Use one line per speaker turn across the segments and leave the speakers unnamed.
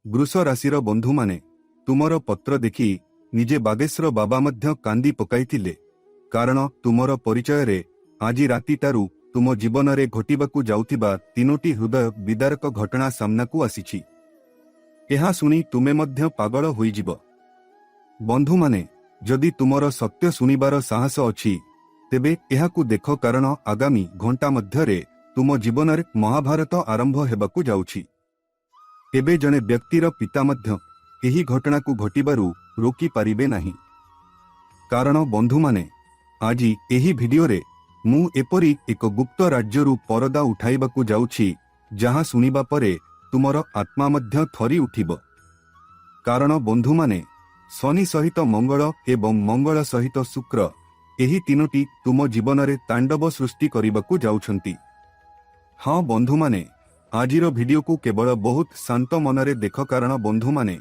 ବୃଷ ରାଶିର ବନ୍ଧୁମାନେ ତୁମର ପତ୍ର ଦେଖି ନିଜେ ବାଗେଶର ବାବା ମଧ୍ୟ କାନ୍ଦି ପକାଇଥିଲେ, କାରଣ ତୁମର ପରିଚୟରେ ଆଜି ରାତିଟାରୁ ତୁମ ଜୀବନରେ ଘଟିବାକୁ ଯାଉଥିବା 3ଟି ହୃଦୟ ବିଦାରକ ଘଟଣା ସାମ୍ନାକୁ ଆସିଛି। ଏହା ଶୁଣି ତୁମେ ମଧ୍ୟ ପାଗଳ ହୋଇଯିବ। ବନ୍ଧୁମାନେ, ଯଦି ତୁମର ସତ୍ୟ ଶୁଣିବାର ସାହସ ଅଛି ତେବେ ଏହାକୁ ଦେଖ, କାରଣ ଆଗାମୀ ଘଣ୍ଟା ମଧ୍ୟରେ ତୁମ ଜୀବନରେ ମହାଭାରତ ଆରମ୍ଭ ହେବାକୁ ଯାଉଛି। ଏବେ ଜଣେ ବ୍ୟକ୍ତିର ପିତା ମଧ୍ୟ ଏହି ଘଟଣାକୁ ଘଟିବାରୁ ରୋକିପାରିବେ ନାହିଁ। କାରଣ ବନ୍ଧୁମାନେ, ଆଜି ଏହି ଭିଡିଓରେ ମୁଁ ଏପରି ଏକ ଗୁପ୍ତ ରାଜ୍ୟରୁ ପରଦା ଉଠାଇବାକୁ ଯାଉଛି ଯାହା ଶୁଣିବା ପରେ ତୁମର ଆତ୍ମା ମଧ୍ୟ ଥରି ଉଠିବ। କାରଣ ବନ୍ଧୁମାନେ, ଶନି ସହିତ ମଙ୍ଗଳ ଏବଂ ମଙ୍ଗଳ ସହିତ ଶୁକ୍ର, ଏହି 3ଟି ତୁମ ଜୀବନରେ ତାଣ୍ଡବ ସୃଷ୍ଟି କରିବାକୁ ଯାଉଛନ୍ତି। ହଁ ବନ୍ଧୁମାନେ, ଆଜିର ଭିଡିଓକୁ କେବଳ ବହୁତ ଶାନ୍ତ ମନରେ ଦେଖ, କାରଣ ବନ୍ଧୁମାନେ,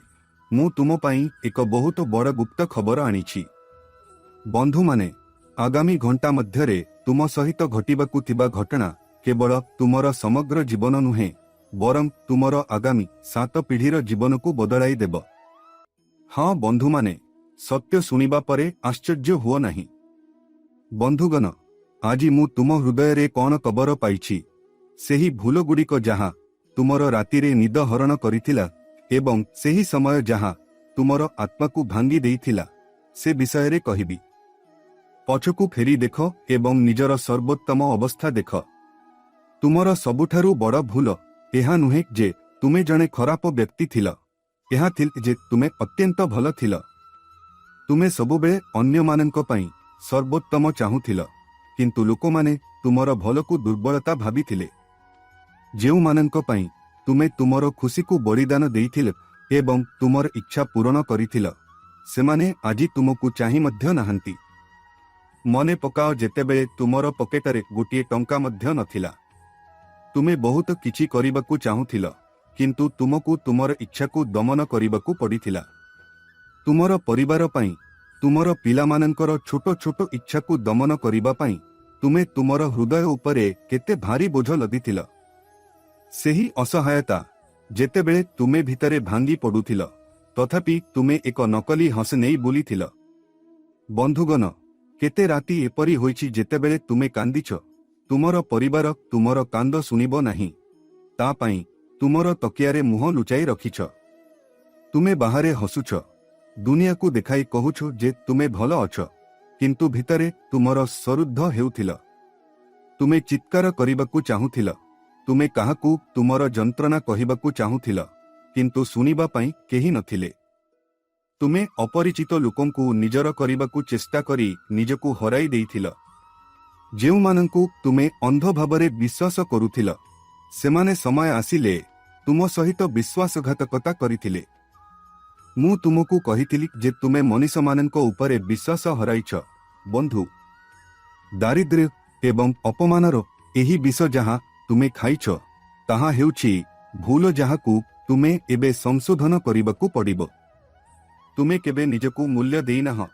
ମୁଁ ତୁମ ପାଇଁ ଏକ ବହୁତ ବଡ଼ ଗୁପ୍ତ ଖବର ଆଣିଛି। ବନ୍ଧୁମାନେ, ଆଗାମୀ ଘଣ୍ଟା ମଧ୍ୟରେ ତୁମ ସହିତ ଘଟିବାକୁ ଥିବା ଘଟଣା କେବଳ ତୁମର ସମଗ୍ର ଜୀବନ ନୁହେଁ, ବରଂ ତୁମର ଆଗାମୀ 7 ପିଢ଼ିର ଜୀବନକୁ ବଦଳାଇ ଦେବ। ହଁ ବନ୍ଧୁମାନେ, ସତ୍ୟ ଶୁଣିବା ପରେ ଆଶ୍ଚର୍ଯ୍ୟ ହୁଅ ନାହିଁ। ବନ୍ଧୁଗଣ, ଆଜି ମୁଁ ତୁମ ହୃଦୟରେ କ'ଣ କବର ପାଇଛି, ସେହି ଭୁଲଗୁଡ଼ିକ ଯାହା ତୁମର ରାତିରେ ନିଦ ହରଣ କରିଥିଲା ଏବଂ ସେହି ସମୟ ଯାହା ତୁମର ଆତ୍ମାକୁ ଭାଙ୍ଗି ଦେଇଥିଲା, ସେ ବିଷୟରେ କହିବି। ପଛକୁ ଫେରି ଦେଖ ଏବଂ ନିଜର ସର୍ବୋତ୍ତମ ଅବସ୍ଥା ଦେଖ। ତୁମର ସବୁଠାରୁ ବଡ଼ ଭୁଲ ଏହା ନୁହେଁ ଯେ ତୁମେ ଜଣେ ଖରାପ ବ୍ୟକ୍ତି ଥିଲ, ଏହା ଥିଲା ଯେ ତୁମେ ଅତ୍ୟନ୍ତ ଭଲ ଥିଲ। ତୁମେ ସବୁବେଳେ ଅନ୍ୟମାନଙ୍କ ପାଇଁ ସର୍ବୋତ୍ତମ ଚାହୁଁଥିଲ, କିନ୍ତୁ ଲୋକମାନେ ତୁମର ଭଲକୁ ଦୁର୍ବଳତା ଭାବିଥିଲେ। ଯେଉଁମାନଙ୍କ ପାଇଁ ତୁମେ ତୁମର ଖୁସିକୁ ବଳିଦାନ ଦେଇଥିଲ ଏବଂ ତୁମର ଇଚ୍ଛା ପୂରଣ କରିଥିଲ, ସେମାନେ ଆଜି ତୁମକୁ ଚାହିଁ ମଧ୍ୟ ନାହାନ୍ତି। ମନେ ପକାଅ, ଯେତେବେଳେ ତୁମର ପକେଟରେ ଗୋଟିଏ ଟଙ୍କା ମଧ୍ୟ ନଥିଲା। ତୁମେ ବହୁତ କିଛି କରିବାକୁ ଚାହୁଁଥିଲ, କିନ୍ତୁ ତୁମକୁ ତୁମର ଇଚ୍ଛାକୁ ଦମନ କରିବାକୁ ପଡ଼ିଥିଲା। ତୁମର ପରିବାର ପାଇଁ, ତୁମର ପିଲାମାନଙ୍କର ଛୋଟ ଛୋଟ ଇଚ୍ଛାକୁ ଦମନ କରିବା ପାଇଁ ତୁମେ ତୁମର ହୃଦୟ ଉପରେ କେତେ ଭାରି ବୋଝ ଲଦିଥିଲ। ସେହି ଅସହାୟତା, ଯେତେବେଳେ ତୁମେ ଭିତରେ ଭାଙ୍ଗି ପଡ଼ୁଥିଲ, ତଥାପି ତୁମେ ଏକ ନକଲି ହସ ନେଇ ବୁଲିଥିଲ। ବନ୍ଧୁଗଣ, କେତେ ରାତି ଏପରି ହୋଇଛି ଯେତେବେଳେ ତୁମେ କାନ୍ଦିଛ, ତୁମର ପରିବାର ତୁମର କାନ୍ଦ ଶୁଣିବ ନାହିଁ, ତା ପାଇଁ ତୁମର ତକିଆରେ ମୁହଁ ଲୁଚାଇ ରଖିଛ। ତୁମେ ବାହାରେ ହସୁଛ, ଦୁନିଆକୁ ଦେଖାଇ କହୁଛ ଯେ ତୁମେ ଭଲ ଅଛ, କିନ୍ତୁ ଭିତରେ ତୁମର ସରୁଦ୍ଧ ହେଉଥିଲ। ତୁମେ ଚିତ୍କାର କରିବାକୁ ଚାହୁଁଥିଲ, ତୁମେ କାହାକୁ ତୁମର ଯନ୍ତ୍ରଣା କହିବାକୁ ଚାହୁଁଥିଲ, କିନ୍ତୁ ଶୁଣିବା ପାଇଁ କେହି ନଥିଲେ। ତୁମେ ଅପରିଚିତ ଲୋକଙ୍କୁ ନିଜର କରିବାକୁ ଚେଷ୍ଟା କରି ନିଜକୁ ହରାଇ ଦେଇଥିଲ। ଯେଉଁମାନଙ୍କୁ ତୁମେ ଅନ୍ଧ ଭାବରେ ବିଶ୍ୱାସ କରୁଥିଲ, ସେମାନେ ସମୟ ଆସିଲେ ତୁମ ସହିତ ବିଶ୍ୱାସଘାତକତା କରିଥିଲେ। ମୁଁ ତୁମକୁ କହିଥିଲି ଯେ ତୁମେ ମଣିଷମାନଙ୍କ ଉପରେ ବିଶ୍ୱାସ ହରାଇଛ। ବନ୍ଧୁ, ଦାରିଦ୍ର୍ୟ ଏବଂ ଅପମାନର ଏହି ବିଷ ଯାହା ତୁମେ ଖାଇଛ, ତାହା ହେଉଛି ଭୁଲ ଯାହାକୁ ତୁମେ ଏବେ ସଂଶୋଧନ କରିବାକୁ ପଡ଼ିବ। ତୁମେ କେବେ ନିଜକୁ ମୂଲ୍ୟ ଦେଇନାହଁ।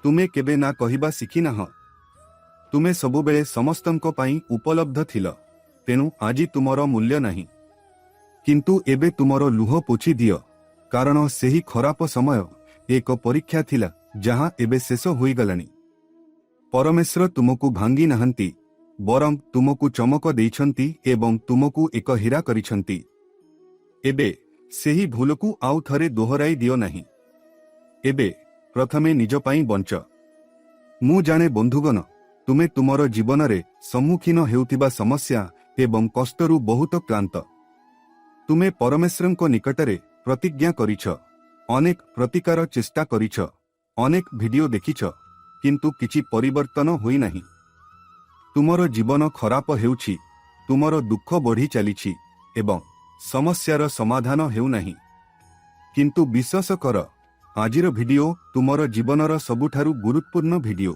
ତୁମେ କେବେ ନା କହିବା ଶିଖିନାହଁ। ତୁମେ ସବୁବେଳେ ସମସ୍ତଙ୍କ ପାଇଁ ଉପଲବ୍ଧ ଥିଲ, ତେଣୁ ଆଜି ତୁମର ମୂଲ୍ୟ ନାହିଁ। କିନ୍ତୁ ଏବେ ତୁମର ଲୁହ ପୋଛି ଦିଅ, କାରଣ ସେହି ଖରାପ ସମୟ ଏକ ପରୀକ୍ଷା ଥିଲା ଯାହା ଏବେ ଶେଷ ହୋଇଗଲାଣି। ପରମେଶ୍ୱର ତୁମକୁ ଭାଙ୍ଗି ନାହାନ୍ତି, ବରଂ ତୁମକୁ ଚମକ ଦେଇଛନ୍ତି ଏବଂ ତୁମକୁ ଏକ ହୀରା କରିଛନ୍ତି। ଏବେ ସେହି ଭୁଲକୁ ଆଉ ଥରେ ଦୋହରାଇ ଦିଅ ନାହିଁ। ଏବେ ପ୍ରଥମେ ନିଜ ପାଇଁ ବଞ୍ଚ। ମୁଁ ଜାଣେ ବନ୍ଧୁଗଣ, ତୁମେ ତୁମର ଜୀବନରେ ସମ୍ମୁଖୀନ ହେଉଥିବା ସମସ୍ୟା ଏବଂ କଷ୍ଟରୁ ବହୁତ କ୍ଳାନ୍ତ। ତୁମେ ପରମେଶ୍ୱରଙ୍କ ନିକଟରେ ପ୍ରତିଜ୍ଞା କରିଛ, ଅନେକ ପ୍ରତିକାର ଚେଷ୍ଟା କରିଛ, ଅନେକ ଭିଡିଓ ଦେଖିଛ, କିନ୍ତୁ କିଛି ପରିବର୍ତ୍ତନ ହୋଇନାହିଁ। ତୁମର ଜୀବନ ଖରାପ ହେଉଛି, ତୁମର ଦୁଃଖ ବଢ଼ି ଚାଲିଛି ଏବଂ ସମସ୍ୟାର ସମାଧାନ ହେଉନାହିଁ। କିନ୍ତୁ ବିଶ୍ୱାସ କର, ଆଜିର ଭିଡିଓ ତୁମର ଜୀବନର ସବୁଠାରୁ ଗୁରୁତ୍ୱପୂର୍ଣ୍ଣ ଭିଡିଓ।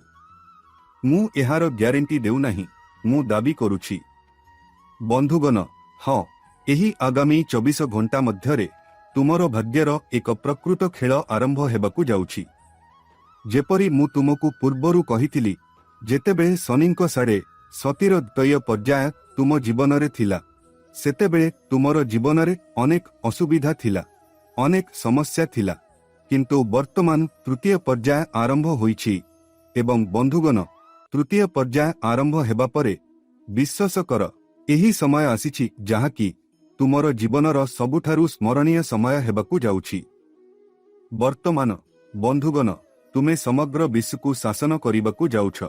ମୁଁ ଏହାର ଗ୍ୟାରେଣ୍ଟି ଦେଉନାହିଁ, ମୁଁ ଦାବି କରୁଛି। ବନ୍ଧୁଗଣ, ହଁ, ଏହି ଆଗାମୀ 24 ଘଣ୍ଟା ମଧ୍ୟରେ ତୁମର ଭାଗ୍ୟର ଏକ ପ୍ରକୃତ ଖେଳ ଆରମ୍ଭ ହେବାକୁ ଯାଉଛି। ଯେପରି ମୁଁ ତୁମକୁ ପୂର୍ବରୁ କହିଥିଲି, ଯେତେବେଳେ ଶନିଙ୍କ ସାଡ଼େ ସତୀର ଦ୍ୱୟ ପର୍ଯ୍ୟାୟ ତୁମ ଜୀବନରେ ଥିଲା, ସେତେବେଳେ ତୁମର ଜୀବନରେ ଅନେକ ଅସୁବିଧା ଥିଲା, ଅନେକ ସମସ୍ୟା ଥିଲା, କିନ୍ତୁ ବର୍ତ୍ତମାନ ତୃତୀୟ ପର୍ଯ୍ୟାୟ ଆରମ୍ଭ ହୋଇଛି ଏବଂ ବନ୍ଧୁଗଣ, ତୃତୀୟ ପର୍ଯ୍ୟାୟ ଆରମ୍ଭ ହେବା ପରେ ବିଶ୍ୱାସ କର, ଏହି ସମୟ ଆସିଛି ଯାହାକି ତୁମର ଜୀବନର ସବୁଠାରୁ ସ୍ମରଣୀୟ ସମୟ ହେବାକୁ ଯାଉଛି। ବର୍ତ୍ତମାନ ବନ୍ଧୁଗଣ, ତୁମେ ସମଗ୍ର ବିଶ୍ୱକୁ ଶାସନ କରିବାକୁ ଯାଉଛ।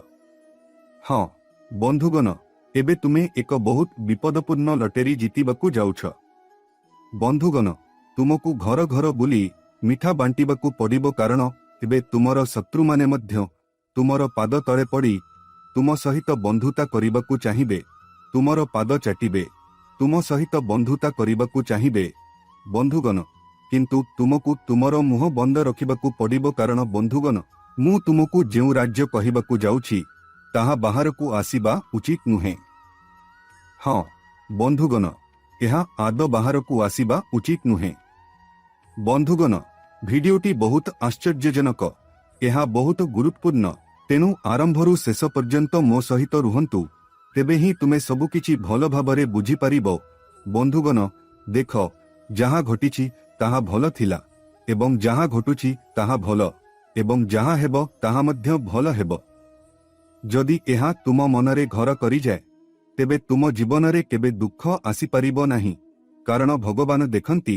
ହଁ ବନ୍ଧୁଗଣ, ଏବେ ତୁମେ ଏକ ବହୁତ ବିପଦପୂର୍ଣ୍ଣ ଲଟେରୀ ଜିତିବାକୁ ଯାଉଛ। ବନ୍ଧୁଗଣ, ତୁମକୁ ଘର ଘର ବୁଲି ମିଠା ବାଣ୍ଟିବାକୁ ପଡ଼ିବ, କାରଣ ଏବେ ତୁମର ଶତ୍ରୁମାନେ ମଧ୍ୟ ତୁମର ପାଦ ତଳେ ପଡ଼ି ତୁମ ସହିତ ବନ୍ଧୁତା କରିବାକୁ ଚାହିଁବେ, ତୁମର ପାଦ ଚାଟିବେ, ତୁମ ସହିତ ବନ୍ଧୁତା କରିବାକୁ ଚାହିଁବେ। ବନ୍ଧୁଗଣ, କିନ୍ତୁ ତୁମକୁ ତୁମର ମୁହଁ ବନ୍ଦ ରଖିବାକୁ ପଡ଼ିବ, କାରଣ ବନ୍ଧୁଗଣ, ମୁଁ ତୁମକୁ ଯେଉଁ ରାଜ୍ୟ କହିବାକୁ ଯାଉଛି ତାହା ବାହାରକୁ ଆସିବା ଉଚିତ ନୁହେଁ। ହଁ ବନ୍ଧୁଗଣ, ଏହା ଆଦୌ ବାହାରକୁ ଆସିବା ଉଚିତ ନୁହେଁ। ବନ୍ଧୁଗଣ, ଭିଡିଓଟି ବହୁତ ଆଶ୍ଚର୍ଯ୍ୟଜନକ, ଏହା ବହୁତ ଗୁରୁତ୍ୱପୂର୍ଣ୍ଣ, ତେଣୁ ଆରମ୍ଭରୁ ଶେଷ ପର୍ଯ୍ୟନ୍ତ ମୋ ସହିତ ରୁହନ୍ତୁ, ତେବେ ହିଁ ତୁମେ ସବୁକିଛି ଭଲ ଭାବରେ ବୁଝିପାରିବ। ବନ୍ଧୁଗଣ, ଦେଖ, ଯାହା ଘଟିଛି ତାହା ଭଲ ଥିଲା ଏବଂ ଯାହା ଘଟୁଛି ତାହା ଭଲ ଏବଂ ଯାହା ହେବ ତାହା ମଧ୍ୟ ଭଲ ହେବ। ଯଦି ଏହା ତୁମ ମନରେ ଘର କରିଯାଏ, ତେବେ ତୁମ ଜୀବନରେ କେବେ ଦୁଃଖ ଆସିପାରିବ ନାହିଁ, କାରଣ ଭଗବାନ ଦେଖନ୍ତି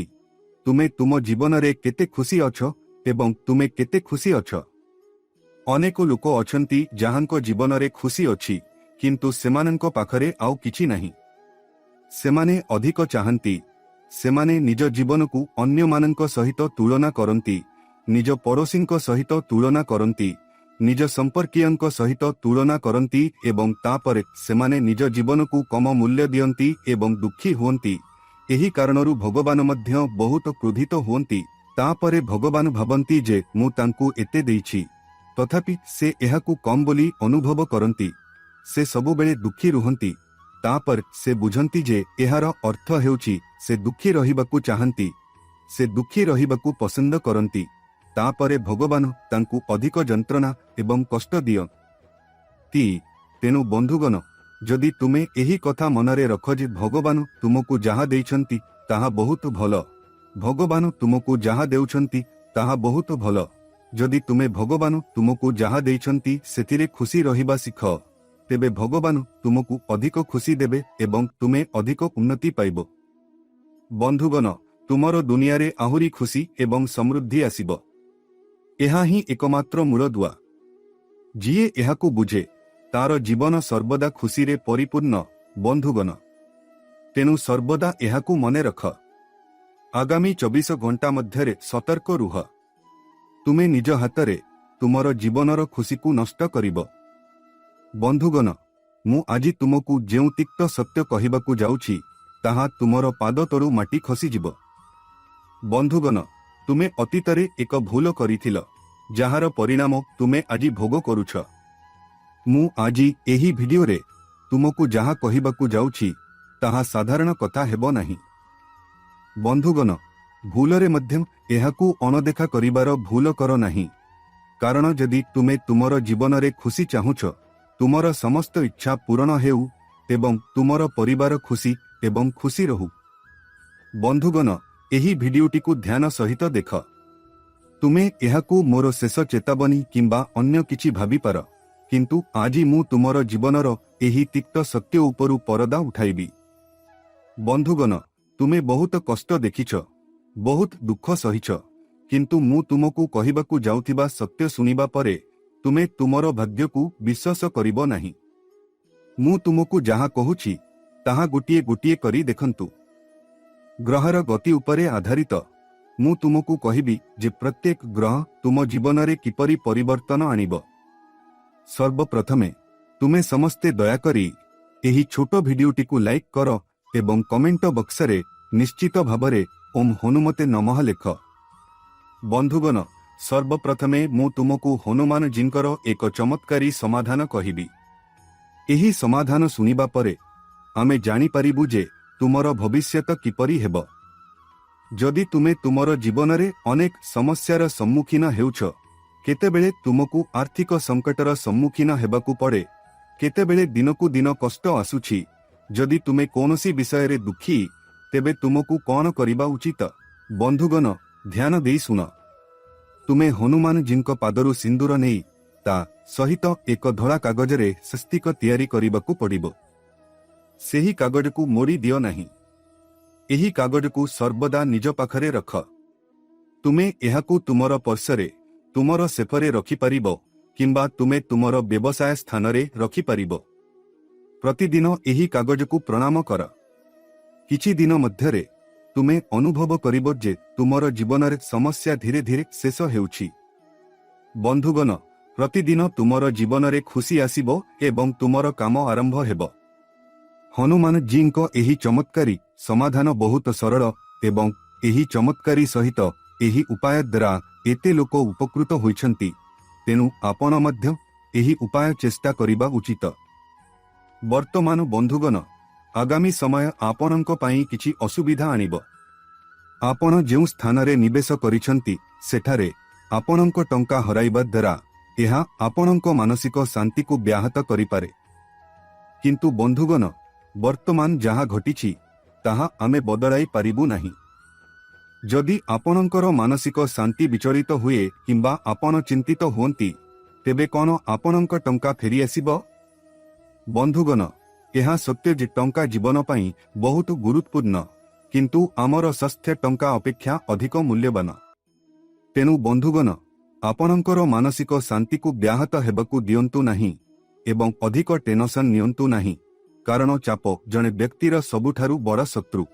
ତୁମେ ତୁମ ଜୀବନରେ କେତେ ଖୁସି ଅଛ ଏବଂ ତୁମେ କେତେ ଖୁସି ଅଛ। ଅନେକ ଲୋକ ଅଛନ୍ତି ଯାହାଙ୍କ ଜୀବନରେ ଖୁସି ଅଛି, କିନ୍ତୁ ସେମାନଙ୍କ ପାଖରେ ଆଉ କିଛି ନାହିଁ। ସେମାନେ ଅଧିକ ଚାହାନ୍ତି, ସେମାନେ ନିଜ ଜୀବନକୁ ଅନ୍ୟମାନଙ୍କ ସହିତ ତୁଳନା କରନ୍ତି, ନିଜ ପଡ଼ୋଶୀଙ୍କ ସହିତ ତୁଳନା କରନ୍ତି, ନିଜ ସମ୍ପର୍କୀୟଙ୍କ ସହିତ ତୁଳନା କରନ୍ତି ଏବଂ ତାପରେ ସେମାନେ ନିଜ ଜୀବନକୁ କମ ମୂଲ୍ୟ ଦିଅନ୍ତି ଏବଂ ଦୁଃଖୀ ହୁଅନ୍ତି। ଏହି କାରଣରୁ ଭଗବାନ ମଧ୍ୟ ବହୁତ କ୍ରୋଧିତ ହୁଅନ୍ତି। ତାପରେ ଭଗବାନ ଭାବନ୍ତି ଯେ ମୁଁ ତାଙ୍କୁ ଏତେ ଦେଇଛି, ତଥାପି ସେ ଏହାକୁ କମ୍ ବୋଲି ଅନୁଭବ କରନ୍ତି। ସେ ସବୁବେଳେ ଦୁଃଖୀ ରୁହନ୍ତି। ତାପରେ ସେ ବୁଝନ୍ତି ଯେ ଏହାର ଅର୍ଥ ହେଉଛି ସେ ଦୁଃଖୀ ରହିବାକୁ ଚାହାନ୍ତି, ସେ ଦୁଃଖୀ ରହିବାକୁ ପସନ୍ଦ କରନ୍ତି। ତାପରେ ଭଗବାନ ତାଙ୍କୁ ଅଧିକ ଯନ୍ତ୍ରଣା ଏବଂ କଷ୍ଟ ଦିଅନ୍ତି। ତେଣୁ ବନ୍ଧୁଗଣ, ଯଦି ତୁମେ ଏହି କଥା ମନରେ ରଖ ଯେ ଭଗବାନ ତୁମକୁ ଯାହା ଦେଇଛନ୍ତି ତାହା ବହୁତ ଭଲ, ଭଗବାନ ତୁମକୁ ଯାହା ଦେଉଛନ୍ତି ତାହା ବହୁତ ଭଲ, ଯଦି ତୁମେ ଭଗବାନ ତୁମକୁ ଯାହା ଦେଇଛନ୍ତି ସେଥିରେ ଖୁସି ରହିବା ଶିଖ, ତେବେ ଭଗବାନ ତୁମକୁ ଅଧିକ ଖୁସି ଦେବେ ଏବଂ ତୁମେ ଅଧିକ ଉନ୍ନତି ପାଇବ। ବନ୍ଧୁଗଣ, ତୁମର ଦୁନିଆରେ ଆହୁରି ଖୁସି ଏବଂ ସମୃଦ୍ଧି ଆସିବ। ଏହା ହିଁ ଏକମାତ୍ର ମୂଳଦୁଆ। ଯିଏ ଏହାକୁ ବୁଝେ ତାର ଜୀବନ ସର୍ବଦା ଖୁସିରେ ପରିପୂର୍ଣ୍ଣ। ବନ୍ଧୁଗଣ, ତେଣୁ ସର୍ବଦା ଏହାକୁ ମନେ ରଖ। ଆଗାମୀ 24 ଘଣ୍ଟା ମଧ୍ୟରେ ସତର୍କ ରୁହ। ତୁମେ ନିଜ ହାତରେ ତୁମର ଜୀବନର ଖୁସିକୁ ନଷ୍ଟ କରିବ। ବନ୍ଧୁଗଣ, ମୁଁ ଆଜି ତୁମକୁ ଯେଉଁ ତିକ୍ତ ସତ୍ୟ କହିବାକୁ ଯାଉଛି ତାହା ତୁମର ପାଦ ତଳୁ ମାଟି ଖସିଯିବ। ବନ୍ଧୁଗଣ, ତୁମେ ଅତୀତରେ ଏକ ଭୁଲ କରିଥିଲ, ଯାହାର ପରିଣାମ ତୁମେ ଆଜି ଭୋଗ କରୁଛ। ମୁଁ ଆଜି ଏହି ଭିଡିଓରେ ତୁମକୁ ଯାହା କହିବାକୁ ଯାଉଛି ତାହା ସାଧାରଣ କଥା ହେବ ନାହିଁ। ବନ୍ଧୁଗଣ, ଭୁଲରେ ମଧ୍ୟ ଏହାକୁ ଅଣଦେଖା କରିବାର ଭୁଲ କର ନାହିଁ, କାରଣ ଯଦି ତୁମେ ତୁମର ଜୀବନରେ ଖୁସି ଚାହୁଁଛ, ତୁମର ସମସ୍ତ ଇଚ୍ଛା ପୂରଣ ହେଉ ଏବଂ ତୁମର ପରିବାର ଖୁସି ଏବଂ ଖୁସି ରହୁ। ବନ୍ଧୁଗଣ, ଏହି ଭିଡିଓଟିକୁ ଧ୍ୟାନ ସହିତ ଦେଖ। ତୁମେ ଏହାକୁ ମୋର ଶେଷ ଚେତାବନୀ କିମ୍ବା ଅନ୍ୟ କିଛି ଭାବିପାର, କିନ୍ତୁ ଆଜି ମୁଁ ତୁମର ଜୀବନର ଏହି ତିକ୍ତ ସତ୍ୟ ଉପରୁ ପରଦା ଉଠାଇବି। ବନ୍ଧୁଗଣ, ତୁମେ ବହୁତ କଷ୍ଟ ଦେଖିଛ, ବହୁତ ଦୁଃଖ ସହିଛ, କିନ୍ତୁ ମୁଁ ତୁମକୁ କହିବାକୁ ଯାଉଥିବା ସତ୍ୟ ଶୁଣିବା ପରେ ତୁମେ ତୁମର ଭାଗ୍ୟକୁ ବିଶ୍ୱାସ କରିବ ନାହିଁ। ମୁଁ ତୁମକୁ ଯାହା କହୁଛି ତାହା ଗୋଟିଏ ଗୋଟିଏ କରି ଦେଖନ୍ତୁ। ଗ୍ରହର ଗତି ଉପରେ ଆଧାରିତ। ମୁଁ ତୁମକୁ କହିବି ଯେ ପ୍ରତ୍ୟେକ ଗ୍ରହ ତୁମ ଜୀବନରେ କିପରି ପରିବର୍ତ୍ତନ ଆଣିବ। ସର୍ବପ୍ରଥମେ ତୁମେ ସମସ୍ତେ ଦୟାକରି ଏହି ଛୋଟ ଭିଡିଓଟିକୁ ଲାଇକ୍ କର ଏବଂ କମେଣ୍ଟ ବକ୍ସରେ ନିଶ୍ଚିତ ଭାବରେ ଓମ୍ ହନୁମତେ ନମଃ ଲେଖ। ବନ୍ଧୁଗଣ, ସର୍ବପ୍ରଥମେ ମୁଁ ତୁମକୁ ହନୁମାନଜୀଙ୍କର ଏକ ଚମତ୍କାରୀ ସମାଧାନ କହିବି। ଏହି ସମାଧାନ ଶୁଣିବା ପରେ ଆମେ ଜାଣିପାରିବୁ ଯେ ତୁମର ଭବିଷ୍ୟତ କିପରି ହେବ। ଯଦି ତୁମେ ତୁମର ଜୀବନରେ ଅନେକ ସମସ୍ୟାର ସମ୍ମୁଖୀନ ହେଉଛ, କେତେବେଳେ ତୁମକୁ ଆର୍ଥିକ ସଙ୍କଟର ସମ୍ମୁଖୀନ ହେବାକୁ ପଡ଼େ, କେତେବେଳେ ଦିନକୁ ଦିନ କଷ୍ଟ ଆସୁଛି, जदि तुमे कौनसी विषय दुखी तेबे तुमको कौन करिबा उचित। बंधुगण ध्यान देई सुन। तुमे हनुमान जींको पादरु सिंदूर नहीं ता सहित एक धड़ा कागजरे स्वस्तिक तैयारी करिबाकू पड़िबो। सेही कागज को मोड़ी दियो नहीं। एही कागज को सर्वदा निज पाखरे रख। तुमे एहाकू तुमर पर्सरे तुमर सेफरे रखिपारिबो किंबा तुमे तुमर व्यवसाय स्थान रे रखिपारिबो। प्रतिदिन एही कागज को प्रणाम कर। किछि दिन मध्यरे तुमे अनुभव करिबो जे तुमर जीवन रे समस्या धीरे धीरे शेष हेउछि। बंधुगण प्रतिदिन तुमर जीवन रे खुशी आसीबो एवं तुमर काम आरंभ हेबो। हनुमान जींको एही चमत्कारी समाधान बहुत सरल एवं एही चमत्कारी सहित एही उपाय द्वारा एते लोक उपकृत होइछन्ति। तेनु आपण मध्य एही उपाय चेष्टा करिबा उचित। वर्तमान बंधुगण आगामी समय आपणଙ୍କ ପାଇଁ କିଛି असुविधा आनिब। आपण जेउ स्थान रे निवेश करिछन्ति सेठारे आपणଙ୍କ टंका हराइबा द्वारा एहा आपणଙ୍କ मानसिक शांति को व्याहत करिपारे। किंतु बंधुगण वर्तमान जहाँ घटिछि ताहा आमे बदलाई पारिबु नाही। जदि आपणଙ୍କର मानसिक शांति विचलित हुए किंबा आपण चिंतित हुअन्ति तेबे कोन आपणଙ୍କ टंका फेरी आसीबो। बंधुगण एहा सत्य जे टंका जीवन पई बहुत गुरुत्वपूर्ण किंतु आमर स्वास्थ्य टंका अपेक्षा अधिक मूल्यवान। तेनु बंधुगण आपणଙ୍କର मानसिक शांति को व्याहत हेबाकू दियंतु नाही एवं अधिक टेंशन नियंतु नाही। कारण चाप जने व्यक्तिर सबुठारु बड़ शत्रु।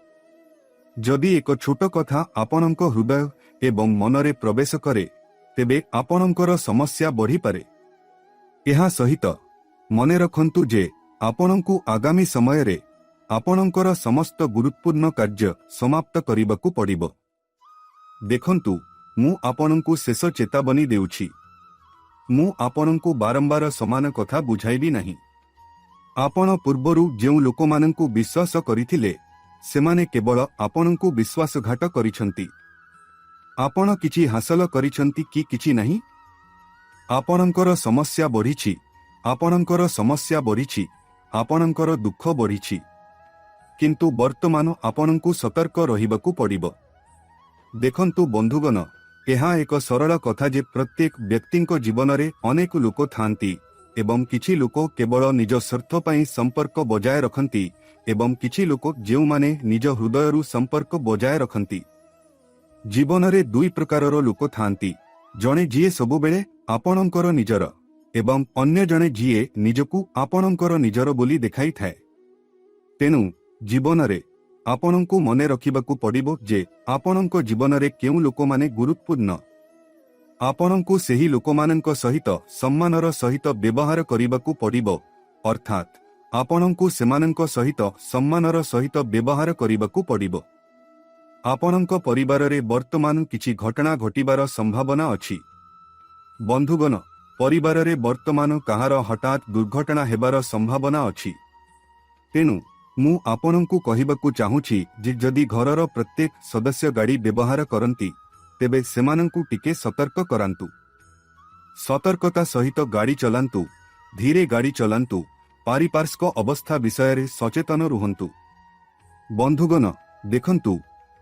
जदि एक छोट कथा आपणଙ୍କ हृदय एवं मनरे प्रवेश करे तेबे आपणଙ୍କର समस्या बढ़ी पारे। एहा सहित मने रखंतु जे आपणଙ୍କୁ आगामी समय रे आपणଙ୍କର समस्त गुरुत्वपूर्ण कार्य समाप्त करिबाकू पड़िबो। देखंतु मु आपणଙ୍କୁ शेष चेतावनी देउछि। मु आपणଙ୍କୁ बारंबार समान कथा बुझाइबी नाही। आपण पूर्वरु जेउ लोकमानंकु विश्वास करिथिले सेमाने केवल आपणଙ୍କୁ विश्वासघात करिछन्ति। आपण किछि हासिल करिछन्ति कि किछि नाही। आपणଙ୍କର समस्या बढ़िछि। आपणଙ୍କର समस्या बढ़िछि। आपणଙ୍କର दुख बढ़िछि। किंतु वर्तमान आपणଙ୍କୁ सतर्क रहिबाकू पड़िबो। देखंतु बंधुगण एहा एक सरल कथा जे प्रत्येक व्यक्तिंको जीवन रे अनेक लोक थांती एवं किछि लोक केवल निज स्वार्थ पई संपर्क बजाय रखंती एवं किछि लोक जेउ माने निज हृदयरु संपर्क बजाय रखंती। जीवन रे दुई प्रकारर लोक थांती। जणे जिए सबु बेले आपणଙ୍କର निजर एवं अन्य जणे जिए निजकू आपणଙ୍କର निजर बोली देखाई थाए। तेनु जीवन रे आपणଙ୍କୁ मने रखिबाकू पड़िबो जे आपणଙ୍କ जीवन रे केउ लोक माने गुरुत्वपूर्ण। आपणଙ୍କୁ सेही लोकमानଙ୍କ सहित सम्मानर सहित व्यवहार करिबाकू पड़िबो। अर्थात आपणଙ୍କୁ सेमानଙ୍କ सहित सम्मानर सहित व्यवहार करिबाकू पड़िबो। आपणଙ୍କ परिवार रे वर्तमान किछि घटना घटिबार संभावना अछि। बंधुगण परिवार रे वर्तमान कहार हठात दुर्घटना हेबार संभावना अछि। तेनु मु आपणଙ୍କୁ कहिबाकू चाहूछि जे जदि घरर प्रत्येक सदस्य गाड़ी व्यवहार करंती तेबे सेमानंकु टिके सतर्क करांतु। सतर्कता सहित गाड़ी चलांतु। धीरे गाड़ी चलांतु। पारिपार्श्विक अवस्था विषय रे सचेतन रुहंतु। बंधुगण देखंतु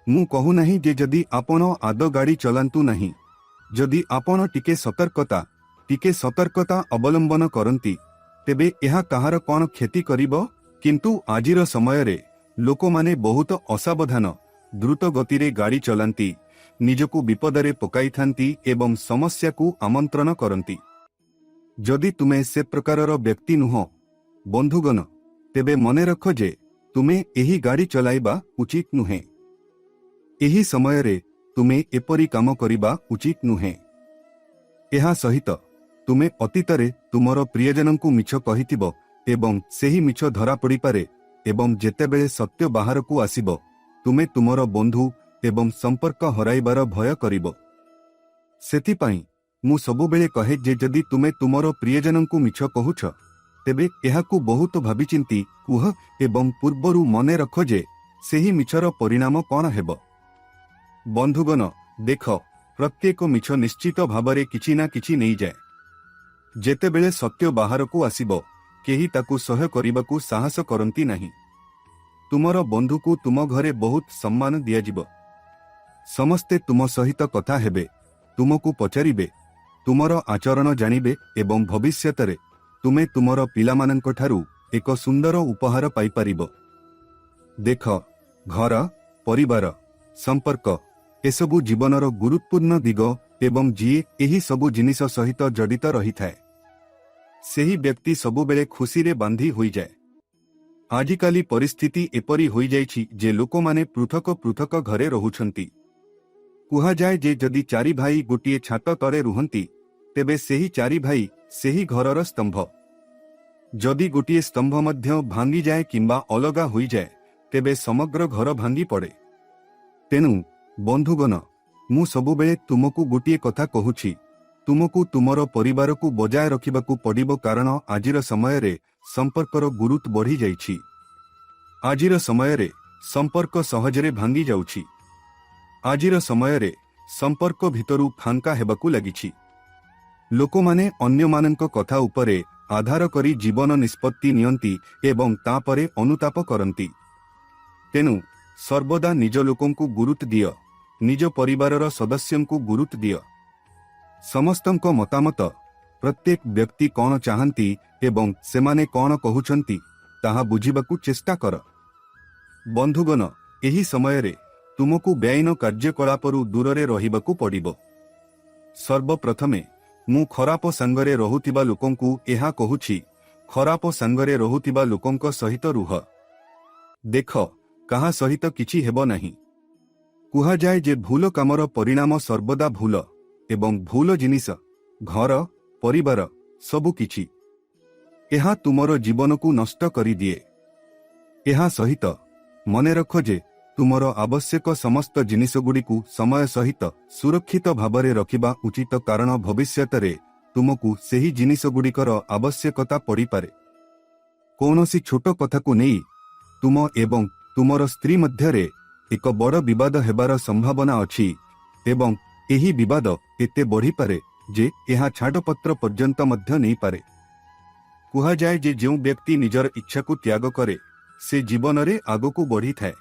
मु कहू नहीं जे जदि आपण आद गाड़ी चलांतु नहीं। जदि आपण टिके सतर्कता अवलंबन करंती तेबे एहा कहार कोन क्षति करिबो। किंतु आजिर समय रे लोक माने बहुत असावधान द्रुत गति रे गाड़ी चलांती निजकू विपदरे पकाई थांती एवं समस्या को आमंत्रण करंती। जदि तुमे से प्रकारर व्यक्ति नुह बंधुगण तेबे मने रख जे तुमे एही गाड़ी चलाइबा उचित नुहे। एही समय रे तुमे एपरी काम करिबा उचित नुहे। एहा सहित तुमे अतीतरे तुमर प्रियजनंकु मिछ कहितिबो एवं सेही मिछ धरा पड़ी पारे एवं जेतेबेले सत्य बाहर को आसीबो तुमे तुमर बंधु एवं संपर्क हराइबार भय करिबो। सेथिपाई मु सबुबेले कहे जे जदि तुमे तुमर प्रियजनंकु मिछ कहुछ तेबे एहाकू बहुत भाबिचिंती कुह एवं पूर्वरु मने रख जे सेही मिछर परिणाम कौन हेबो। बंधुगण देख प्रत्येक मिछ निश्चित भावरे किछि ना किछि नहीं जाए। जेतेबेले सत्य बाहर को आसीबो केही ताकू सह्य करिबाकू साहस करंती नहीं। तुमर बंधु को तुम घरे बहुत सम्मान दियाजिब। समस्ते तुम सहित कथा हेबे, तुमको पचारिबे, तुमर आचरण जानिबे एवं भविष्यतरे तुमे तुमर पिलामानंक ठारू एक सुंदर उपहार पाई पारिबो। देख, घर, परिवार, संपर्क एसबु जीवनर गुरुत्वपूर्ण दिग एवं जीए एही सबु जिनिस सहित जडित रही थाए सेही व्यक्ति सबुबेले खुशी रे बांधी होई जाए। आजिकाली परिस्थिति एपरी होई जाइछि जे लोकमाने पृथक पृथक घरे रहुछंती। कुहा जाए जे जदि चारि भाई गोटिए छात तरे रुहंती तेबे सेही चारि भाई सेही घरर स्तंभ। जदि गोटिए स्तंभ मध्य भांगी जाए किंबा अलगा होई जाए तेबे समग्र घर भांगी पड़े। तेनु बंधुगण, मु सबुबेले तुमको गोटिए कथा कहूछि, तुमको तुमर परिवार को बजाय रखिबाकू पड़िबो, कारण आजिर समय रे संपर्कर गुरुत्व बढ़ी जाइछि। आजिर समय रे संपर्क सहजरे भांगी जाउछि। आजिर समय रे संपर्क भितरु फांका हेबाकू लागिछि। लोकमाने अन्यमानंक कथा उपरे आधार करी जीवन निष्पत्ति नियंती एवं तापरे अनुताप करंती। तेनु सर्वदा निज लोकंकु गुरुत्व दिय, निज परिवारर सदस्यंकु गुरुत्व दिय। समस्तंक मतामत, प्रत्येक व्यक्ति कौन चाहंती एवं सेमाने कौन कहउछंती ताहा बुझिबाकू चेष्टा कर। बंधुगण, एही समय रे तुमको बेआईन कार्यकलापरू दूररे रहिबाकू पड़िबो। सर्वप्रथमे मु खराप संगरे रहुतिबा लोकंकू एहा कहूछि, खराप संगरे रहुतिबा लोकंक सहित रुह। देख, काहा सहित किछि हेबो नाही। कुहा जाए जे भूल कामर परिणाम सर्वदा भूल एवं भूल जिनिस, घर, परिवार सबु किछि एहा तुमर जीवन को नष्ट करि दिए। एहा सहित मने रख जे तुमर आवश्यक समस्त जिनिसगुड़िकू समय सहित सुरक्षित भावरे रखिबा उचित, कारण भविष्यतरे तुमको सेही जिनिसगुड़िकर आवश्यकता पड़ी पारे। कौनसी छोट कथाकू नहीं तुम एवं तुमर स्त्री मध्यरे एक बड़ विवाद हेबार संभावना अछि एवं एही विवाद एते बढ़ी पारे जे एहा छाड़पत्र पर्यंत मध्य नहीं पारे। कुहा जाए जे जो व्यक्ति निजर इच्छा को त्याग करे से जीवन रे आगो बढ़ी थाए।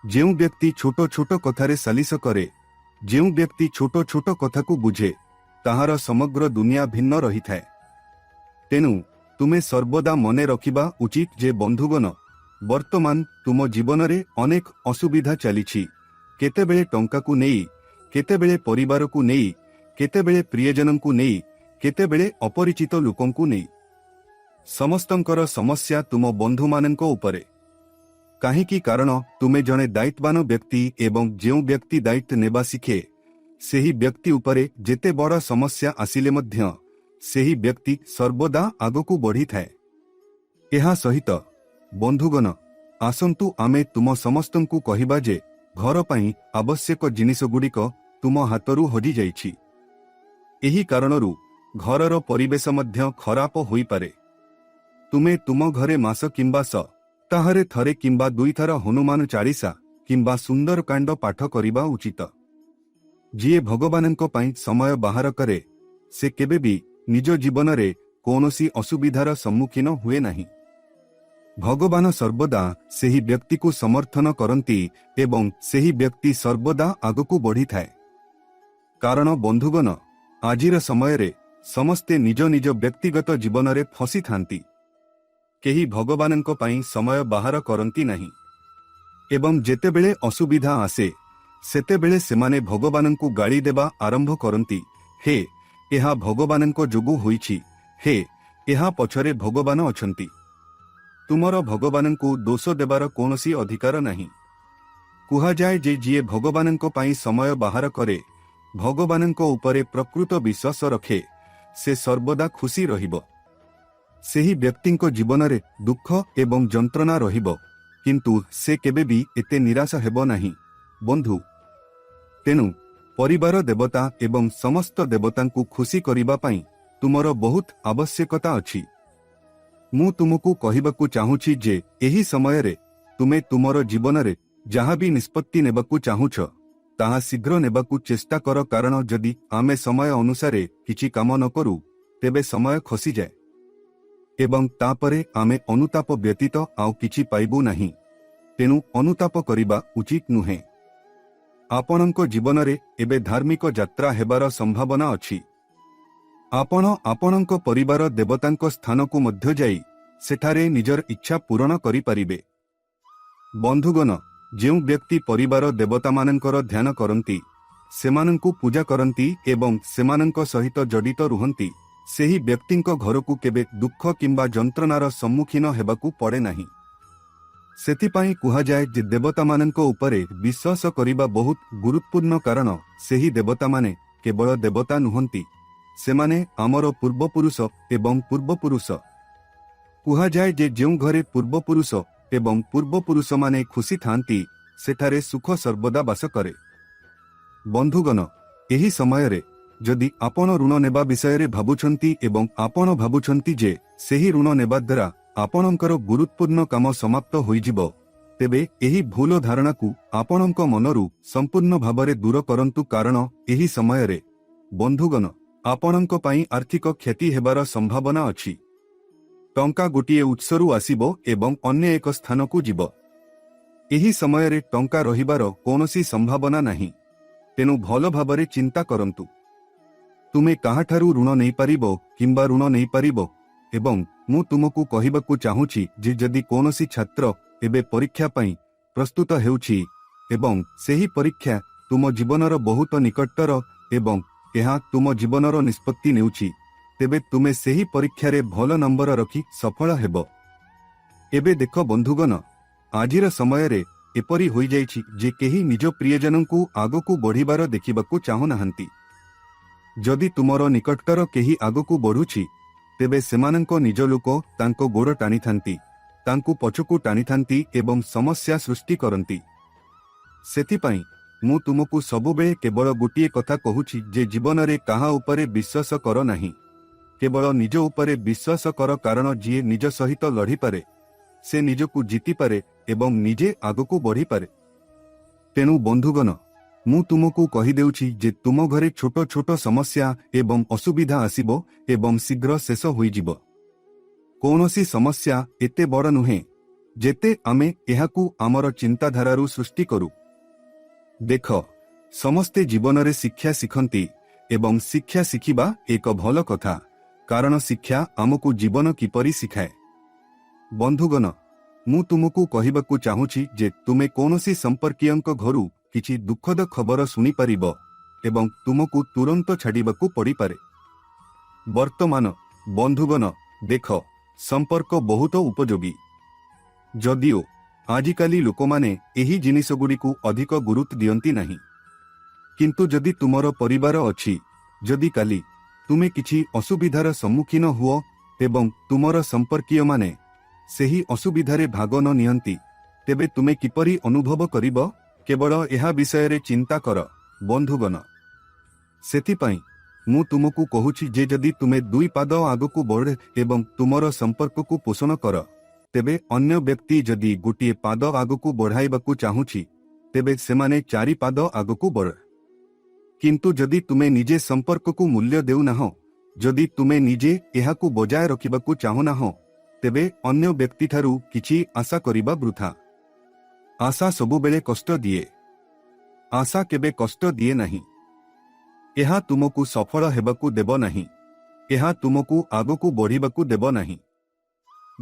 जो व्यक्ति छोट छोट कथारे सालिस करे, जो व्यक्ति छोट छोट कथा को बुझे, ताहार समग्र दुनिया भिन्न रही थाए। तेनु तुमे सर्वदा मने रखिबा उचित जे बंधुगण, वर्तमान तुम जीवन रे अनेक असुविधा चलीछि। केतेबेले टंका को नेई, केतेबेले परिवार को नेई, केतेबेले प्रियजन को नेई, केतेबेले अपरिचित लोकं को नेई। समस्तंकर समस्या तुम बंधु मानंको उपरे। काहीकि कारण तुमे जने दायित्वान व्यक्ति एवं जो व्यक्ति दायित्व नेबा शिखे सेही व्यक्ति उपरे जेते बड़ समस्या आसिले मध्य सेही व्यक्ति सर्वदा आगको बढ़ी थाए। एहा सहित बंधुगण, आसंतु आमे तुम समस्तंकु कहिबा जे घर पाई आवश्यक जिनिसगुड़िक तुम हातरू हजि जाइछि। एही कारणरू घरर परिवेश मध्य खराप होई पारे। तुमे तुम घरे मास किंबा सप्ताहरे थरे किंबा दुई थर हनुमान चालीसा किंबा सुंदर कांड पाठ करिबा उचित। जिए भगवानंको पाई समय बाहर करे से केबे भी निज जीवन रे कौनसी असुविधार सम्मुखीन हुए नहीं। भगवान सर्वदा सेही व्यक्ति को समर्थन करती एवं सेही व्यक्ति सर्वदा आगको बढ़ी थाए। कारण बंधुगण, आजिर समय रे समस्ते निज निज व्यक्तिगत जीवन रे फसी थांती। केही भगवानंको पाई समय बाहर करती नहीं एवं जेतेबेले असुविधा आसे सेतेबेले सेमाने भगवानंको गाली देबा आरंभ करती। हे, एहा भगवानंको जोगु होईछि। हे, एहा पछरे भगवान अछंती। तुमर भगवानंको दोष देबार कौनसी अधिकार नहीं। कुहा जाए जे जिए भगवानंको पाई समय बाहर करे, भगवानंको उपरे प्रकृत विश्वास रखे, से सर्वदा खुशी रहिबो। सेही व्यक्तिंको जीवन रे दुख एवं जंत्रणा रहिबो, किंतु से केबे भी एते निराश हेबो नहीं। बंधु, तेनु परिवार देवता एवं समस्त देवतांकु खुशी करिबा पाई तुमर बहुत आवश्यकता अछि। मु तुमको कहिबाकू चाहूछि जे एही समय रे तुमे तुमर जीवन रे जहाँ भी निष्पत्ति नेबाकू चाहूछ ताहा शीघ्र नेबाकू चेष्टा कर, कारण जदि आमे समय अनुसारे किछि काम न करू तेबे समय खसी जाए एवं तापरे आमे अनुताप व्यतीत आउ किछि पाइबू नहीं। ତେଣୁ ଅନୁତାପ କରିବା ଉଚିତ ନୁହେଁ। ଆପଣଙ୍କ ଜୀବନରେ ଏବେ ଧାର୍ମିକ ଯାତ୍ରା ହେବାର ସମ୍ଭାବନା ଅଛି। ଆପଣ ଆପଣଙ୍କ ପରିବାର ଦେବତାଙ୍କ ସ୍ଥାନକୁ ମଧ୍ୟ ଯାଇ ସେଠାରେ ନିଜର ଇଚ୍ଛା ପୂରଣ କରିପାରିବେ। ବନ୍ଧୁଗଣ, ଯେଉଁ ବ୍ୟକ୍ତି ପରିବାର ଦେବତାମାନଙ୍କର ଧ୍ୟାନ କରନ୍ତି, ସେମାନଙ୍କୁ ପୂଜା କରନ୍ତି ଏବଂ ସେମାନଙ୍କ ସହିତ ଜଡ଼ିତ ରୁହନ୍ତି, ସେହି ବ୍ୟକ୍ତିଙ୍କ ଘରକୁ କେବେ ଦୁଃଖ କିମ୍ବା ଯନ୍ତ୍ରଣାର ସମ୍ମୁଖୀନ ହେବାକୁ ପଡ଼େ ନାହିଁ। ସେଥିପାଇଁ କୁହାଯାଏ ଯେ ଦେବତାମାନଙ୍କ ଉପରେ ବିଶ୍ୱାସ କରିବା ବହୁତ ଗୁରୁତ୍ୱପୂର୍ଣ୍ଣ, କାରଣ ସେହି ଦେବତାମାନେ କେବଳ ଦେବତା ନୁହନ୍ତି, ସେମାନେ ଆମର ପୂର୍ବପୁରୁଷ ଏବଂ ପୂର୍ବପୁରୁଷ। କୁହାଯାଏ ଯେ ଯେଉଁ ଘରେ ପୂର୍ବପୁରୁଷ ଏବଂ ପୂର୍ବପୁରୁଷମାନେ ଖୁସି ଥାନ୍ତି, ସେଠାରେ ସୁଖ ସର୍ବଦା ବାସ କରେ। ବନ୍ଧୁଗଣ, ଏହି ସମୟରେ ଯଦି ଆପଣ ଋଣ ନେବା ବିଷୟରେ ଭାବୁଛନ୍ତି ଏବଂ ଆପଣ ଭାବୁଛନ୍ତି ଯେ ସେହି ଋଣ ନେବା ଦ୍ୱାରା ଆପଣଙ୍କର ଗୁରୁତ୍ୱପୂର୍ଣ୍ଣ କାମ ସମାପ୍ତ ହୋଇଯିବ, ତେବେ ଏହି ଭୁଲ ଧାରଣାକୁ ଆପଣଙ୍କ ମନରୁ ସମ୍ପୂର୍ଣ୍ଣ ଭାବରେ ଦୂର କରନ୍ତୁ, କାରଣ ଏହି ସମୟରେ ବନ୍ଧୁଗଣ ଆପଣଙ୍କ ପାଇଁ ଆର୍ଥିକ କ୍ଷତି ହେବାର ସମ୍ଭାବନା ଅଛି। ଟଙ୍କା ଗୋଟିଏ ଉତ୍ସରୁ ଆସିବ ଏବଂ ଅନ୍ୟ ଏକ ସ୍ଥାନକୁ ଯିବ। ଏହି ସମୟରେ ଟଙ୍କା ରହିବାର କୌଣସି ସମ୍ଭାବନା ନାହିଁ, ତେଣୁ ଭଲ ଭାବରେ ଚିନ୍ତା କରନ୍ତୁ। ତୁମେ କାହାଠାରୁ ଋଣ ନେଇପାରିବ କିମ୍ବା ଋଣ ନେଇପାରିବ। ଏବଂ ମୁଁ ତୁମକୁ କହିବାକୁ ଚାହୁଁଛି ଯେ ଯଦି କୌଣସି ଛାତ୍ର ଏବେ ପରୀକ୍ଷା ପାଇଁ ପ୍ରସ୍ତୁତ ହେଉଛି ଏବଂ ସେହି ପରୀକ୍ଷା ତୁମ ଜୀବନର ବହୁତ ନିକଟର ଏବଂ ଏହା ତୁମ ଜୀବନର ନିଷ୍ପତ୍ତି ନେଉଛି, ତେବେ ତୁମେ ସେହି ପରୀକ୍ଷାରେ ଭଲ ନମ୍ବର ରଖି ସଫଳ ହେବ। ଏବେ ଦେଖ ବନ୍ଧୁଗଣ, ଆଜିର ସମୟରେ ଏପରି ହୋଇଯାଇଛି ଯେ କେହି ନିଜ ପ୍ରିୟଜନଙ୍କୁ ଆଗକୁ ବଢ଼ିବାର ଦେଖିବାକୁ ଚାହୁଁନାହାନ୍ତି। ଯଦି ତୁମର ନିକଟର କେହି ଆଗକୁ ବଢ଼ୁଛି, ତେବେ ସେମାନଙ୍କ ନିଜ ଲୋକ ତାଙ୍କ ଗୋଡ଼ ଟାଣିଥାନ୍ତି, ତାଙ୍କୁ ପଛକୁ ଟାଣିଥାନ୍ତି ଏବଂ ସମସ୍ୟା ସୃଷ୍ଟି କରନ୍ତି। ସେଥିପାଇଁ ମୁଁ ତୁମକୁ ସବୁବେଳେ କେବଳ ଗୋଟିଏ କଥା କହୁଛି ଯେ ଜୀବନରେ କାହା ଉପରେ ବିଶ୍ୱାସ କର ନାହିଁ, କେବଳ ନିଜ ଉପରେ ବିଶ୍ୱାସ କର, କାରଣ ଯିଏ ନିଜ ସହିତ ଲଢ଼ିପାରେ ସେ ନିଜକୁ ଜିତିପାରେ ଏବଂ ନିଜେ ଆଗକୁ ବଢ଼ିପାରେ। ତେଣୁ ବନ୍ଧୁଗଣ, ମୁଁ ତୁମକୁ କହିଦେଉଛି ଯେ ତୁମ ଘରେ ଛୋଟ ଛୋଟ ସମସ୍ୟା ଏବଂ ଅସୁବିଧା ଆସିବ ଏବଂ ଶୀଘ୍ର ଶେଷ ହୋଇଯିବ। କୌଣସି ସମସ୍ୟା ଏତେ ବଡ଼ ନୁହେଁ ଯେତେ ଆମେ ଏହାକୁ ଆମର ଚିନ୍ତାଧାରାରୁ ସୃଷ୍ଟି କରୁ। ଦେଖ, ସମସ୍ତେ ଜୀବନରେ ଶିକ୍ଷା ଶିଖନ୍ତି ଏବଂ ଶିକ୍ଷା ଶିଖିବା ଏକ ଭଲ କଥା, କାରଣ ଶିକ୍ଷା ଆମକୁ ଜୀବନ କିପରି ଶିଖାଏ। ବନ୍ଧୁଗଣ, ମୁଁ ତୁମକୁ କହିବାକୁ ଚାହୁଁଛି ଯେ ତୁମେ କୌଣସି ସମ୍ପର୍କୀୟଙ୍କ ଘରୁ କିଛି ଦୁଃଖଦ ଖବର ଶୁଣିପାରିବ ଏବଂ ତୁମକୁ ତୁରନ୍ତ ଛାଡ଼ିବାକୁ ପଡ଼ିପାରେ। ବର୍ତ୍ତମାନ ବନ୍ଧୁଗଣ ଦେଖ, ସମ୍ପର୍କ ବହୁତ ଉପଯୋଗୀ। ଯଦିଓ ଆଜିକାଲି ଲୋକମାନେ ଏହି ଜିନିଷଗୁଡ଼ିକୁ ଅଧିକ ଗୁରୁତ୍ୱ ଦିଅନ୍ତି ନାହିଁ, କିନ୍ତୁ ଯଦି ତୁମର ପରିବାର ଅଛି, ଯଦି କାଲି ତୁମେ କିଛି ଅସୁବିଧାର ସମ୍ମୁଖୀନ ହୁଅ ଏବଂ ତୁମର ସମ୍ପର୍କୀୟମାନେ ସେହି ଅସୁବିଧାରେ ଭାଗ ନ ନିଅନ୍ତି, ତେବେ ତୁମେ କିପରି ଅନୁଭବ କରିବ? କେବଳ ଏହା ବିଷୟରେ ଚିନ୍ତା କର ବନ୍ଧୁଗଣ। ସେଥିପାଇଁ ମୁଁ ତୁମକୁ କହୁଛି ଯେ ଯଦି ତୁମେ 2 ପାଦ ଆଗକୁ ବଢ଼ ଏବଂ ତୁମର ସମ୍ପର୍କକୁ ପୋଷଣ କର, ତେବେ ଅନ୍ୟ ବ୍ୟକ୍ତି ଯଦି ଗୋଟିଏ ପାଦ ଆଗକୁ ବଢ଼ାଇବାକୁ ଚାହୁଁଛି, ତେବେ ସେମାନେ 4 ପାଦ ଆଗକୁ ବଢ଼। କିନ୍ତୁ ଯଦି ତୁମେ ନିଜେ ସମ୍ପର୍କକୁ ମୂଲ୍ୟ ଦେଉନାହଁ, ଯଦି ତୁମେ ନିଜେ ଏହାକୁ ବଜାୟ ରଖିବାକୁ ଚାହୁଁନାହଁ, ତେବେ ଅନ୍ୟ ବ୍ୟକ୍ତିଠାରୁ କିଛି ଆଶା କରିବା ବୃଥା। ଆଶା ସବୁବେଳେ କଷ୍ଟ ଦିଏ। ଆଶା କେବେ କଷ୍ଟ ଦିଏ ନାହିଁ। ଏହା ତୁମକୁ ସଫଳ ହେବାକୁ ଦେବ ନାହିଁ, ଏହା ତୁମକୁ ଆଗକୁ ବଢ଼ିବାକୁ ଦେବ ନାହିଁ।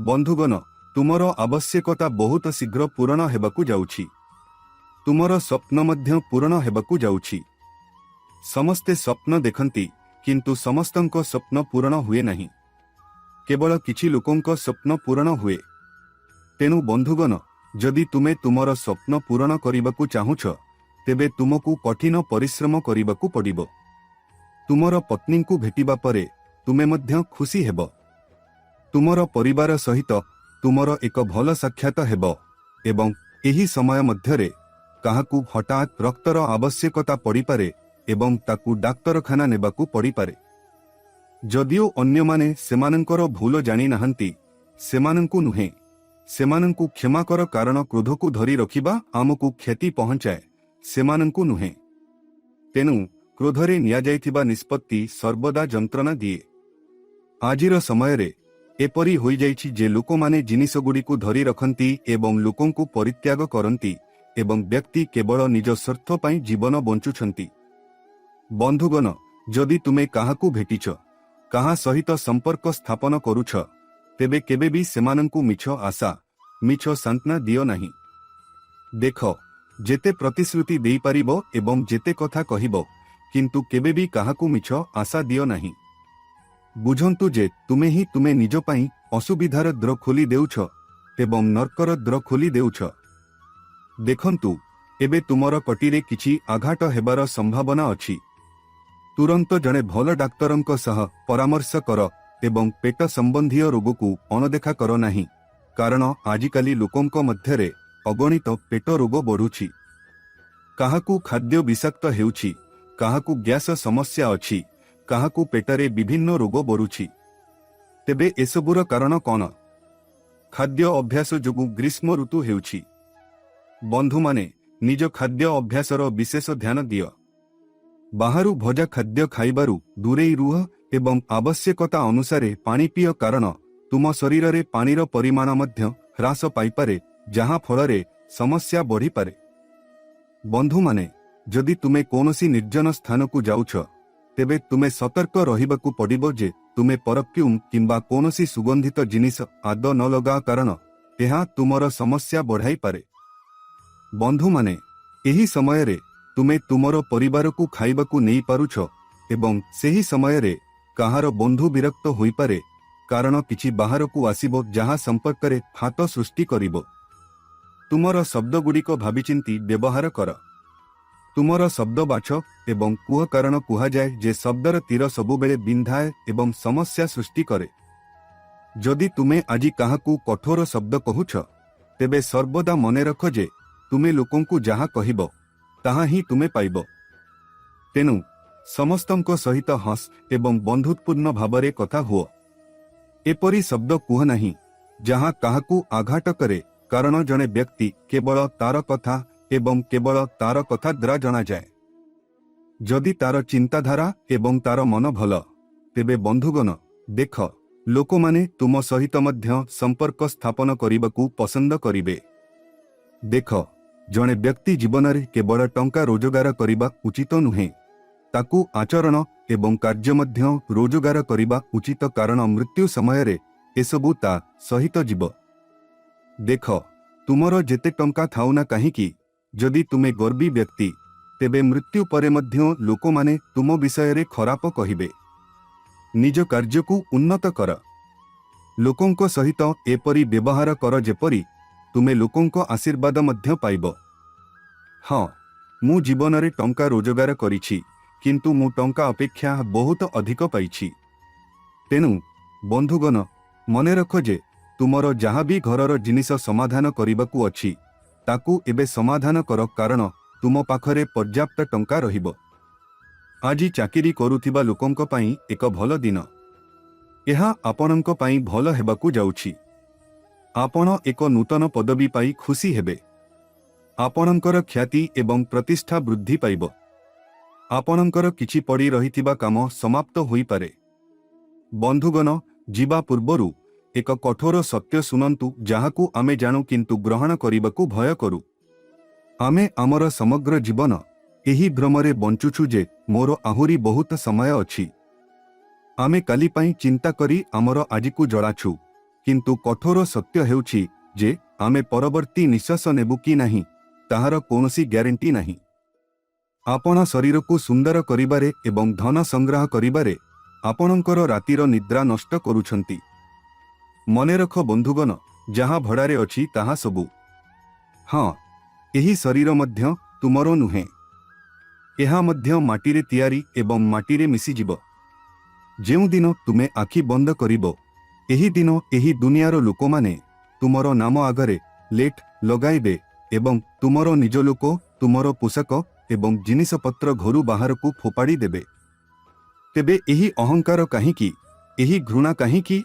ବନ୍ଧୁଗଣ, ତୁମର ଆବଶ୍ୟକତା ବହୁତ ଶୀଘ୍ର ପୂରଣ ହେବାକୁ ଯାଉଛି। ତୁମର ସ୍ୱପ୍ନ ମଧ୍ୟ ପୂରଣ ହେବାକୁ ଯାଉଛି। ସମସ୍ତେ ସ୍ୱପ୍ନ ଦେଖନ୍ତି, କିନ୍ତୁ ସମସ୍ତଙ୍କ ସ୍ୱପ୍ନ ପୂରଣ ହୁଏ ନାହିଁ। କେବଳ କିଛି ଲୋକଙ୍କ ସ୍ୱପ୍ନ ପୂରଣ ହୁଏ। ତେଣୁ ବନ୍ଧୁଗଣ, ଯଦି ତୁମେ ତୁମର ସ୍ୱପ୍ନ ପୂରଣ କରିବାକୁ ଚାହୁଁଛ, ତେବେ ତୁମକୁ କଠିନ ପରିଶ୍ରମ କରିବାକୁ ପଡ଼ିବ। ତୁମର ପତ୍ନୀଙ୍କୁ ଭେଟିବା ପରେ ତୁମେ ମଧ୍ୟ ଖୁସି ହେବ। ତୁମର ପରିବାର ସହିତ ତୁମର ଏକ ଭଲ ସାକ୍ଷାତ ହେବ ଏବଂ ଏହି ସମୟ ମଧ୍ୟରେ କାହାକୁ ହଠାତ୍ ରକ୍ତର ଆବଶ୍ୟକତା ପଡ଼ିପାରେ ଏବଂ ତାକୁ ଡାକ୍ତରଖାନା ନେବାକୁ ପଡ଼ିପାରେ। ଯଦିଓ ଅନ୍ୟମାନେ ସେମାନଙ୍କର ଭୁଲ ଜାଣିନାହାନ୍ତି, ସେମାନଙ୍କୁ ନୁହେଁ, ସେମାନଙ୍କୁ କ୍ଷମା କର, କାରଣ କ୍ରୋଧକୁ ଧରି ରଖିବା ଆମକୁ କ୍ଷତି ପହଞ୍ଚାଏ, ସେମାନଙ୍କୁ ନୁହେଁ। ତେଣୁ କ୍ରୋଧରେ ନିଆଯାଇଥିବା ନିଷ୍ପତ୍ତି ସର୍ବଦା ଯନ୍ତ୍ରଣା ଦିଏ। ଆଜିର ସମୟରେ एपरी होई जाइछि जे लोकमाने जिनिसगुड़िकु धरी रखंती एवं लोकंकु परित्याग करंती एवं व्यक्ति केवल निज स्वार्थ पई जीवन बंचुछंती। बंधुगण, जदि तुमे काहाकु भेटिछ, काहा सहित संपर्क स्थापन करुछ, तेबे केबे भी सेमानंकु मिछ आशा मिछ सांत्वना दियो नाही। देख, जेते प्रतिश्रुति देई पारिबो एवं जेते कथा कहिबो, किंतु केबे भी काहाकु मिछ आशा दियो नाही। बुझंतु जे तुमे ही तुमे निज पई असुविधार द्र खोली देउछ एवं नरकर द्र खोली देउछ। देखंतु, एबे तुमर कटिरे किछि आघात हेबार संभावना अछि। तुरंत जणे भल डाक्तरंक सह परामर्श कर एवं पेट संबंधी रोगकु अनदेखा कर नाही, कारण आजिकाली लोकंक मध्यरे अगणित पेट रोग बढ़ुछि। काहाकु खाद्य विषाक्त हेउछि, काहाकु गैस समस्या अछि, काहाकु पेटरे विभिन्न रोग बढ़ुछि। तेबे एसबुर कारण कौन? खाद्य अभ्यास जोगु ग्रीष्म ऋतु हेउछि। बंधु माने, निज खाद्य अभ्यासर विशेष ध्यान दिय। बाहरु भजा खाद्य खाइबारु दूरेई रुह एवं आवश्यकता अनुसारे पानी पिय, कारण तुम शरीर रे पानीर परिमाण मध्य ह्रास पाइपारे, जहाँ फलरे समस्या बढ़ी पारे। बंधु माने, जदि तुमे कोनोसी निर्जन स्थान को जाउछ, तेबे तुमे सतर्क रहिबाकु पड़िबो जे तुमे परफ्यूम किंबा कोनोसी सुगंधित जिनिस आद न लगा, कारण एहा तुमर समस्या बढ़ाई पारे। बंधु माने, एही समय रे तुमे तुमर परिवार को खाइबाकु नहीं पारुछ एवं सेही समय रे काहार बंधु विरक्त होई पारे, कारण किछि बाहर को आसीबो जहाँ संपर्क रे फात सृष्टि करिबो। तुमर शब्द गुड़िक भाविचिंती व्यवहार कर। तुमर शब्द बाछ एवं कुह, कारण कुहा जाए जे शब्दर तीर सबुबेले बिंधाए एवं समस्या सृष्टि करे। जदि तुमे आजि काहाकु कठोर शब्द कहुछ, तेबे सर्वदा मने रख जे तुमे लोकंकु जहाँ कहिबो ताहा ही तुमे पाइबो। तेनु समस्तंक सहित हस एवं बंधुत्वपूर्ण भावरे कथा हुओ। एपरी शब्द कुह नहीं जहाँ काहाकु आघात करे, कारण जने व्यक्ति केवल तार कथा एवं केवल तार कथा द्वारा जना जाए। जदि तार चिंताधारा एवं तार मन भल, तेबे बंधुगण देख, लोकमाने तुम सहित मध्य संपर्क स्थापन करिबाकु पसंद करिबे। देख, जने व्यक्ति जीवन रे केवल टंका रोजगार करिबा उचित नुहे, ताकू आचरण एवं कार्य मध्य रोजगार करिबा उचित, कारण मृत्यु समय रे एसबु ता सहित जीव। देख, तुमर जेते टंका थाउना काहीकि, जदि तुमे गर्वी व्यक्ति, तेबे मृत्यु परे मध्य लोकमाने तुम विषय रे खराप कहिबे। निज कार्य को उन्नत कर। लोकंक सहित एपरी व्यवहार कर जेपरी तुमे लोकंक आशीर्वाद मध्य पाइब। हाँ, मु जीवन रे टंका रोजगार करिछि, किंतु मु टंका अपेक्षा बहुत अधिक पाइछि। तेनु बंधुगण, मने रख जे तुमर जहाँ भी घरर जिनिस समाधान करिबाकु अछि, ताकू एबे समाधान कर, कारण तुम पाखरे पर्याप्त टंका रहिबो। आजि चाकिरी करुथिबा लोकंक पई एक भल दिन। एहा आपणंक पई भल हेबाकु जाउछि। आपण एक नूतन पदवी पाई खुशी हेबे। आपणंकर ख्याति एवं प्रतिष्ठा वृद्धि पाइब। आपणंकर किछि पड़ी रहिथिबा काम समाप्त होई पारे। बंधुगण, जीवा पूर्वरु एक कठोर सत्य सुनंतु, जाहाकू आमे जानु किंतु ग्रहण करिबाकू भय करू। आमे आमर समग्र जीवन एही भ्रमरे बंचुछु जे मोर आहुरी बहुत समय अछि। आमे काली पाई चिंता करी आमर आजिकू जड़ाछु, किंतु कठोर सत्य हेउछि जे आमे परवर्ती निश्वास नेबु कि नाही, ताहार कोनोसी ग्यारेंटी नाही। आपण शरीर को सुंदर करिबारे एवं धन संग्रह करिबारे आपणंकर रातिर निद्रा नष्ट करुछंती। मने रख बंधुगण, जहाँ भड़ारे अछि ताहा सबु। हाँ, एही शरीर मध्य तुमरो नुहे। एहा मध्य माटीरे तियारी एवं माटीरे मिसी जीव। जेउ दिन तुमे आखि बंद करिबो, एही दिन एही दुनियार लोकमाने तुमरो नाम आगरे लेट लगाइबे एवं तुमरो निज लोक, तुमरो पोषाक एवं जिनिस पत्र घरु बाहर को फोपाड़ी देबे। तेबे एही अहंकार काहीकि, एही घृणा काहीकि?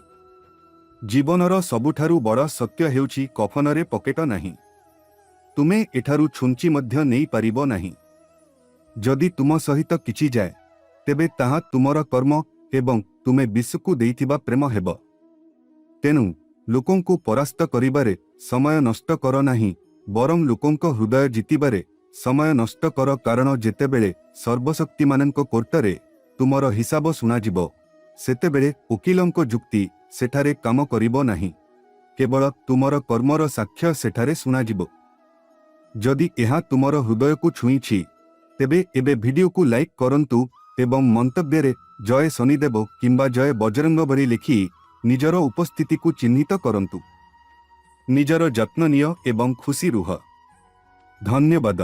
जीवनर सबुठारु बड़ सत्य हेउछि कफनरे पकेट नाही। तुमे एठारु छुंची मध्य नेई पारिबो नाही। जदि तुम सहित किछि जाए, तेबे ताहा तुमर कर्म एवं तुमे विश्वकु देइथिबा प्रेम हेब। ତେଣୁ ଲୋକଙ୍କୁ ପରାସ୍ତ କରିବାରେ ସମୟ ନଷ୍ଟ କର ନାହିଁ, ବରଂ ଲୋକଙ୍କ ହୃଦୟ ଜିତିବାରେ ସମୟ ନଷ୍ଟ କର, କାରଣ ଯେତେବେଳେ ସର୍ବଶକ୍ତିମାନଙ୍କ କୋର୍ଟରେ ତୁମର ହିସାବ ଶୁଣାଯିବ, ସେତେବେଳେ ଓକିଲଙ୍କ ଯୁକ୍ତି ସେଠାରେ କାମ କରିବ ନାହିଁ, କେବଳ ତୁମର କର୍ମର ସାକ୍ଷ୍ୟ ସେଠାରେ ଶୁଣାଯିବ। ଯଦି ଏହା ତୁମର ହୃଦୟକୁ ଛୁଇଁଛି, ତେବେ ଏବେ ଭିଡିଓକୁ ଲାଇକ୍ କରନ୍ତୁ ଏବଂ ମନ୍ତବ୍ୟରେ ଜୟ ଶନିଦେବ କିମ୍ବା ଜୟ ବଜରଙ୍ଗବଲି ଲେଖି ନିଜର ଉପସ୍ଥିତିକୁ ଚିହ୍ନିତ କରନ୍ତୁ। ନିଜର ଯତ୍ନ ନିଅ ଏବଂ ଖୁସି ରୁହ। ଧନ୍ୟବାଦ।